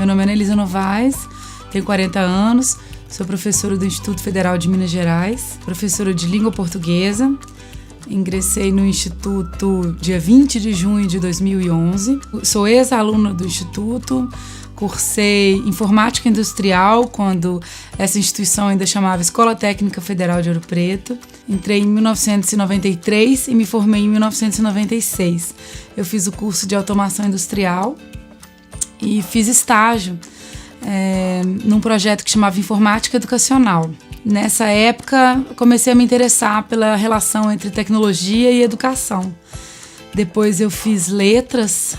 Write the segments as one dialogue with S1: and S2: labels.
S1: Meu nome é Anelisa Novaes, tenho 40 anos, sou professora do Instituto Federal de Minas Gerais, professora de língua portuguesa. Ingressei no Instituto dia 20 de junho de 2011. Sou ex-aluna do Instituto, cursei Informática Industrial, quando essa instituição ainda chamava Escola Técnica Federal de Ouro Preto. Entrei em 1993 e me formei em 1996. Eu fiz o curso de Automação Industrial e fiz estágio num projeto que chamava Informática Educacional. Nessa época, comecei a me interessar pela relação entre tecnologia e educação. Depois eu fiz letras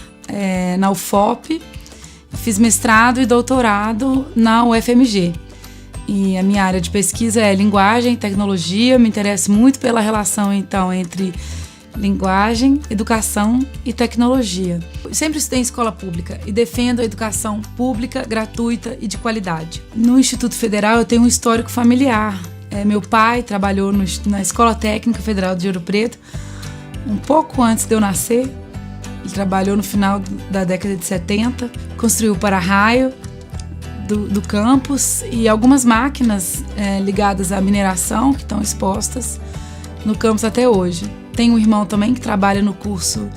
S1: na UFOP, fiz mestrado e doutorado na UFMG. E a minha área de pesquisa é linguagem e tecnologia. Me interesso muito pela relação, então, entre linguagem, educação e tecnologia. Eu sempre estudei em escola pública e defendo a educação pública, gratuita e de qualidade. No Instituto Federal eu tenho um histórico familiar. Meu pai trabalhou na Escola Técnica Federal de Ouro Preto um pouco antes de eu nascer. Ele trabalhou no final da década de 70, construiu o para-raio do campus e algumas máquinas ligadas à mineração que estão expostas no campus até hoje. Tenho um irmão também que trabalha no curso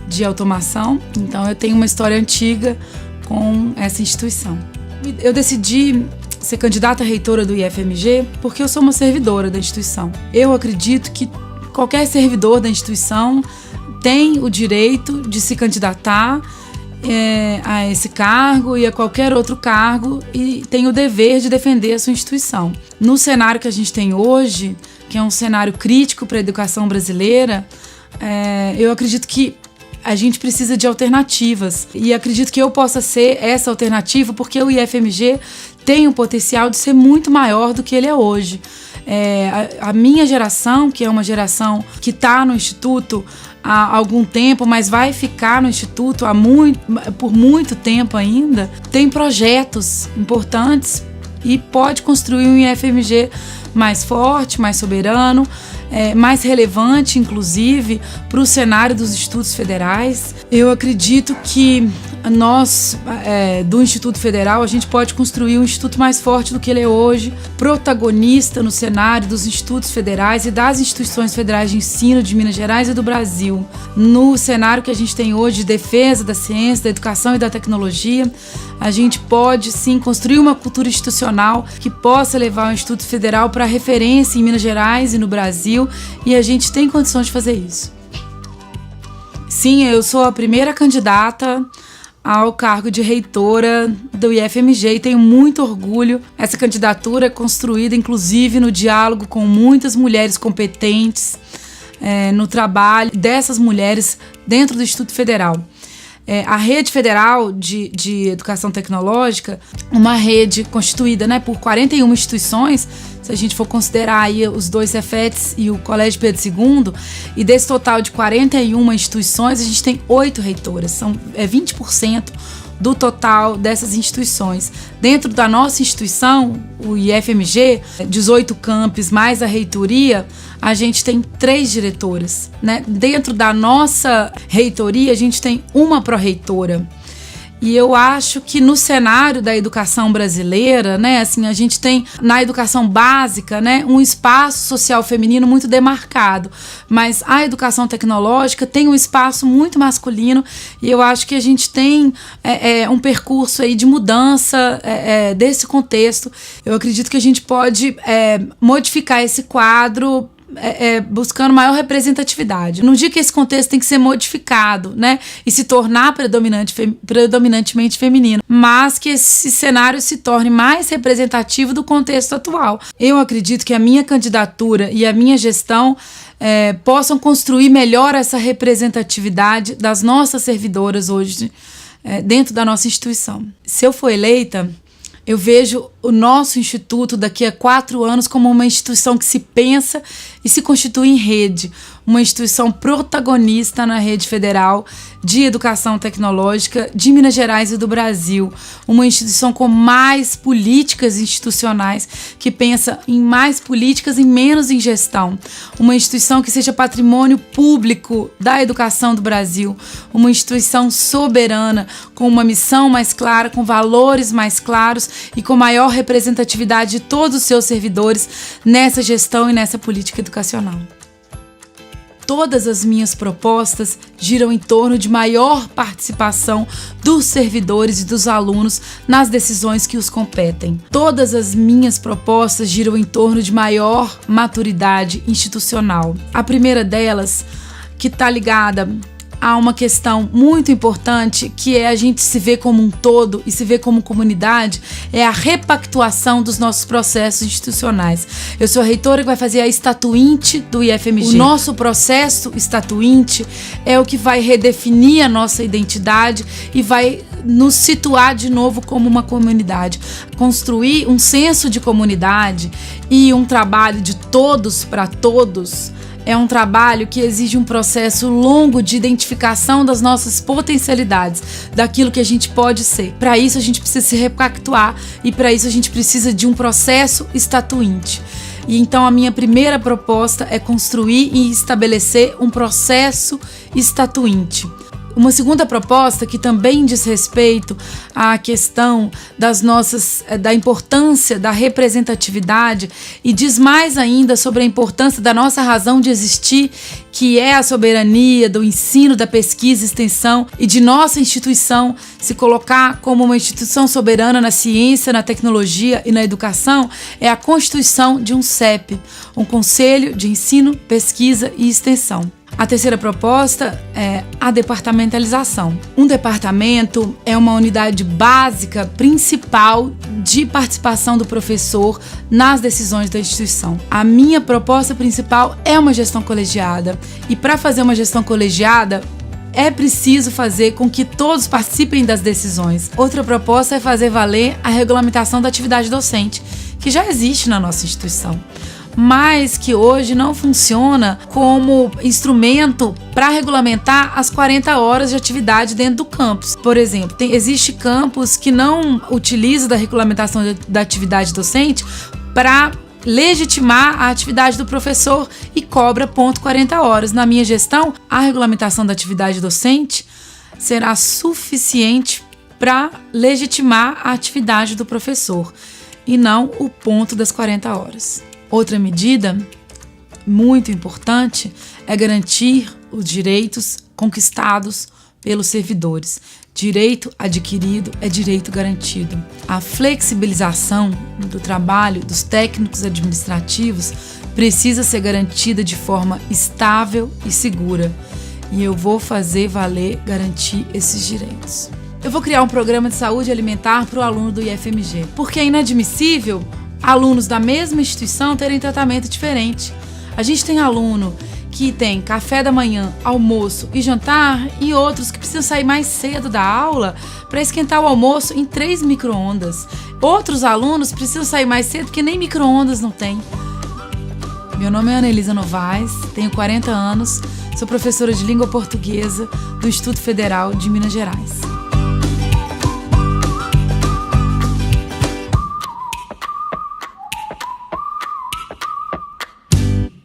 S1: de automação, então eu tenho uma história antiga com essa instituição. Eu decidi ser candidata a reitora do IFMG porque eu sou uma servidora da instituição. Eu acredito que qualquer servidor da instituição tem o direito de se candidatar a esse cargo e a qualquer outro cargo e tem o dever de defender a sua instituição. No cenário que a gente tem hoje, que é um cenário crítico para a educação brasileira, eu acredito que a gente precisa de alternativas e acredito que eu possa ser essa alternativa porque o IFMG tem o potencial de ser muito maior do que ele é hoje. A minha geração, que é uma geração que está no Instituto há algum tempo, mas vai ficar no Instituto por muito tempo ainda, tem projetos importantes e pode construir um IFMG mais forte, mais soberano, mais relevante, inclusive, para o cenário dos institutos federais. Eu acredito que nós, do Instituto Federal, a gente pode construir um instituto mais forte do que ele é hoje, protagonista no cenário dos institutos federais e das instituições federais de ensino de Minas Gerais e do Brasil. No cenário que a gente tem hoje de defesa da ciência, da educação e da tecnologia, a gente pode, sim, construir uma cultura institucional que possa levar o Instituto Federal para referência em Minas Gerais e no Brasil, e a gente tem condições de fazer isso. Sim, eu sou a primeira candidata ao cargo de reitora do IFMG e tenho muito orgulho. Essa candidatura é construída, inclusive, no diálogo com muitas mulheres competentes, no trabalho dessas mulheres dentro do Instituto Federal. A Rede Federal de Educação Tecnológica, uma rede constituída, por 41 instituições, se a gente for considerar aí os dois Cefetes e o Colégio Pedro II, e desse total de 41 instituições, a gente tem 8 reitoras, são 20% do total dessas instituições. Dentro da nossa instituição, o IFMG, 18 campos mais a reitoria, a gente tem 3 diretoras, Dentro da nossa reitoria, a gente tem uma pró-reitora. E eu acho que no cenário da educação brasileira, a gente tem na educação básica, um espaço social feminino muito demarcado, mas a educação tecnológica tem um espaço muito masculino e eu acho que a gente tem um percurso aí de mudança desse contexto. Eu acredito que a gente pode modificar esse quadro buscando maior representatividade. Não digo que esse contexto tem que ser modificado, e se tornar predominantemente feminino, mas que esse cenário se torne mais representativo do contexto atual. Eu acredito que a minha candidatura e a minha gestão possam construir melhor essa representatividade das nossas servidoras hoje dentro da nossa instituição. Se eu for eleita, eu vejo o nosso instituto daqui a 4 anos como uma instituição que se pensa e se constitui em rede, uma instituição protagonista na rede federal de educação tecnológica de Minas Gerais e do Brasil. Uma instituição com mais políticas institucionais, que pensa em mais políticas e menos em gestão. Uma instituição que seja patrimônio público da educação do Brasil. Uma instituição soberana, com uma missão mais clara, com valores mais claros e com maior representatividade de todos os seus servidores nessa gestão e nessa política educacional. Todas as minhas propostas giram em torno de maior participação dos servidores e dos alunos nas decisões que os competem. Todas as minhas propostas giram em torno de maior maturidade institucional. A primeira delas, que está ligada a uma questão muito importante, que é a gente se ver como um todo e se ver como comunidade, é a repactuação dos nossos processos institucionais. Eu sou a reitora que vai fazer a estatuinte do IFMG. O nosso processo estatuinte é o que vai redefinir a nossa identidade e vai nos situar de novo como uma comunidade. Construir um senso de comunidade e um trabalho de todos para todos é um trabalho que exige um processo longo de identificação das nossas potencialidades, daquilo que a gente pode ser. Para isso a gente precisa se repactuar e para isso a gente precisa de um processo estatuinte. E então a minha primeira proposta é construir e estabelecer um processo estatuinte. Uma segunda proposta, que também diz respeito à questão da importância da representatividade e diz mais ainda sobre a importância da nossa razão de existir, que é a soberania do ensino, da pesquisa e extensão, e de nossa instituição se colocar como uma instituição soberana na ciência, na tecnologia e na educação, é a constituição de um CEP, um Conselho de Ensino, Pesquisa e Extensão. A terceira proposta é a departamentalização. Um departamento é uma unidade básica, principal de participação do professor nas decisões da instituição. A minha proposta principal é uma gestão colegiada. E para fazer uma gestão colegiada, é preciso fazer com que todos participem das decisões. Outra proposta é fazer valer a regulamentação da atividade docente, que já existe na nossa instituição, mas que hoje não funciona como instrumento para regulamentar as 40 horas de atividade dentro do campus. Por exemplo, existe campus que não utiliza da regulamentação da atividade docente para legitimar a atividade do professor e cobra ponto 40 horas. Na minha gestão, a regulamentação da atividade docente será suficiente para legitimar a atividade do professor e não o ponto das 40 horas. Outra medida muito importante é garantir os direitos conquistados pelos servidores. Direito adquirido é direito garantido. A flexibilização do trabalho dos técnicos administrativos precisa ser garantida de forma estável e segura. E eu vou fazer valer garantir esses direitos. Eu vou criar um programa de saúde alimentar para o aluno do IFMG, porque é inadmissível alunos da mesma instituição terem tratamento diferente. A gente tem aluno que tem café da manhã, almoço e jantar, e outros que precisam sair mais cedo da aula para esquentar o almoço em 3 micro-ondas. Outros alunos precisam sair mais cedo porque nem micro-ondas não tem. Meu nome é Ana Elisa Novaes, tenho 40 anos, sou professora de língua portuguesa do Instituto Federal de Minas Gerais.